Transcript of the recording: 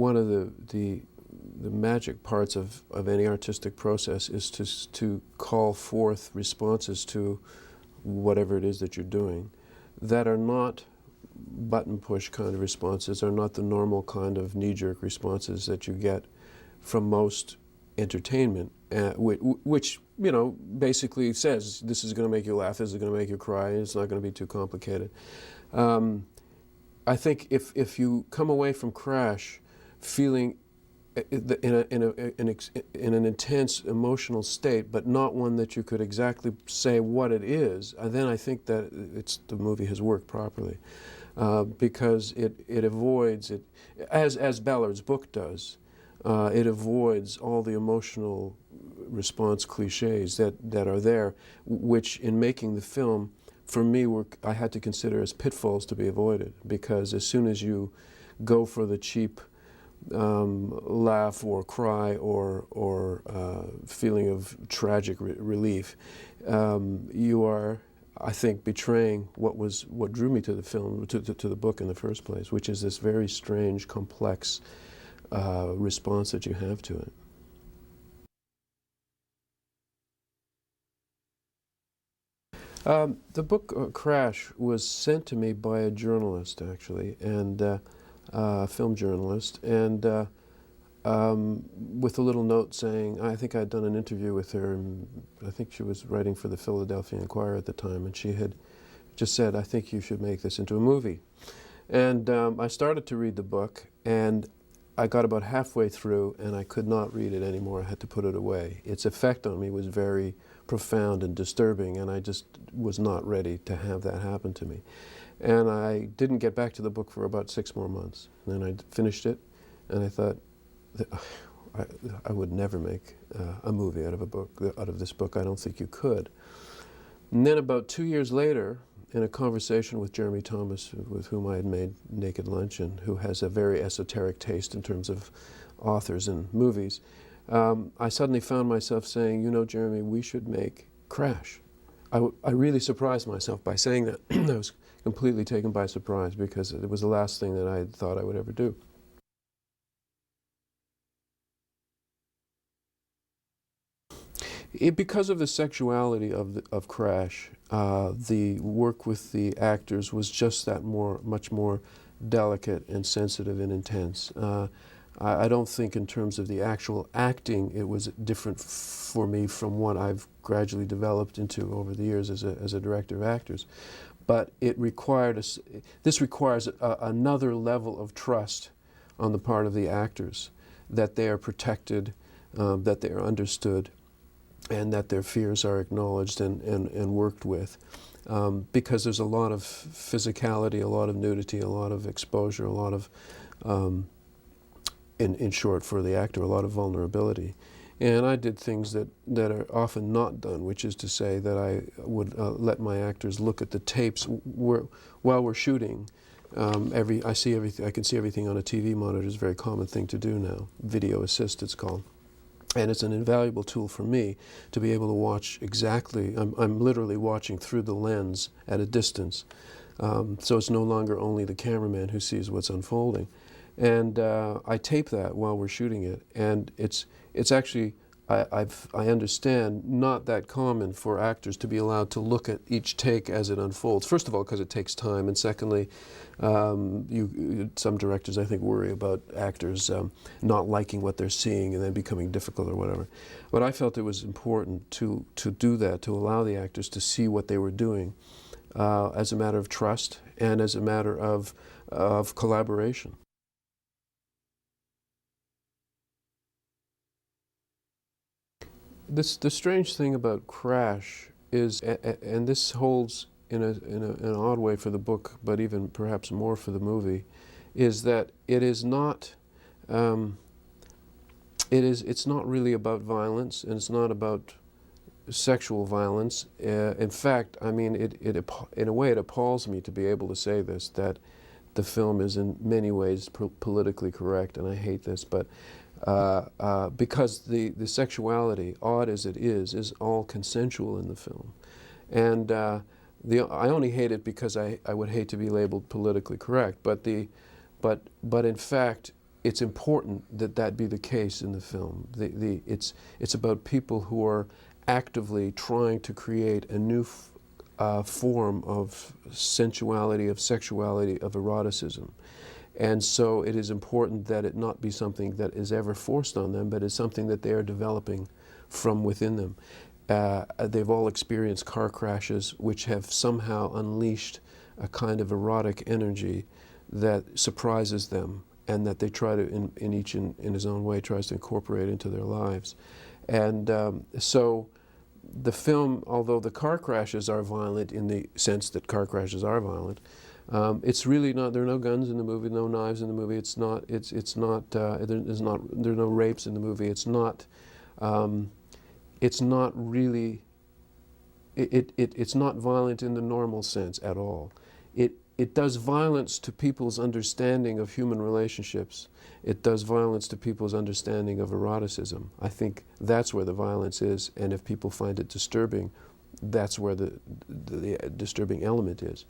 One of the magic parts of any artistic process is to call forth responses to whatever it is that you're doing that are not button push kind of responses, are not the normal kind of knee-jerk responses that you get from most entertainment, which you know basically says this is going to make you laugh, this is going to make you cry, it's not going to be too complicated. I think if you come away from Crash feeling in an intense emotional state, but not one that you could exactly say what it is, then I think that the movie has worked properly, because it avoids it, as Ballard's book does. It avoids all the emotional response cliches that are there, which in making the film, for me, I had to consider as pitfalls to be avoided, because as soon as you go for the cheap laugh or cry or feeling of tragic relief, you are, I think, betraying what drew me to the film, to the book in the first place, which is this very strange, complex response that you have to it. The book Crash was sent to me by a journalist, actually, and a film journalist, and with a little note saying, I think I'd done an interview with her, and I think she was writing for the Philadelphia Inquirer at the time, and she had just said, I think you should make this into a movie. And I started to read the book, and I got about halfway through, and I could not read it anymore. I had to put it away. Its effect on me was very profound and disturbing, and I just was not ready to have that happen to me. And I didn't get back to the book for about 6 more months. And then I finished it, and I thought that I would never make a movie out of this book. I don't think you could. And then about 2 years later, in a conversation with Jeremy Thomas, with whom I had made Naked Lunch, and who has a very esoteric taste in terms of authors and movies, I suddenly found myself saying, you know, Jeremy, we should make Crash. I really surprised myself by saying that. I was completely taken by surprise, because it was the last thing that I thought I would ever do. Because of the sexuality of Crash, the work with the actors was just that much more delicate and sensitive and intense. I don't think in terms of the actual acting it was different for me from what I've gradually developed into over the years as a director of actors. But it required this requires another level of trust on the part of the actors, that they are protected, that they are understood, and that their fears are acknowledged and worked with. Because there's a lot of physicality, a lot of nudity, a lot of exposure, a lot of, in short for the actor, a lot of vulnerability. And I did things that are often not done, which is to say that I would let my actors look at the tapes while we're shooting. I see everything. I can see everything on a TV monitor. It's a very common thing to do now. Video assist, it's called. And it's an invaluable tool for me to be able to watch exactly. I'm literally watching through the lens at a distance. So it's no longer only the cameraman who sees what's unfolding. And I tape that while we're shooting it. And it's actually, I understand, not that common for actors to be allowed to look at each take as it unfolds. First of all, because it takes time, and secondly, some directors, I think, worry about actors not liking what they're seeing and then becoming difficult or whatever. But I felt it was important to do that, to allow the actors to see what they were doing as a matter of trust and as a matter of collaboration. The strange thing about Crash is, and this holds in an odd way for the book, but even perhaps more for the movie, is that it is not. It's not really about violence, and it's not about sexual violence. In fact, I mean, in a way, it appalls me to be able to say this, that the film is in many ways politically correct, and I hate this, but. Because the sexuality, odd as it is all consensual in the film. And I only hate it because I would hate to be labeled politically correct, but in fact, it's important that that be the case in the film. It's about people who are actively trying to create a new form of sensuality, of sexuality, of eroticism. And so it is important that it not be something that is ever forced on them, but is something that they are developing from within them. They've all experienced car crashes which have somehow unleashed a kind of erotic energy that surprises them, and that they try to, each in his own way, tries to incorporate into their lives. And so the film, although the car crashes are violent in the sense that car crashes are violent, it's really not. There are no guns in the movie, no knives in the movie. It's not. It's not. There's not. There are no rapes in the movie. It's not. It's not really. It's not violent in the normal sense at all. It does violence to people's understanding of human relationships. It does violence to people's understanding of eroticism. I think that's where the violence is, and if people find it disturbing, that's where the disturbing element is.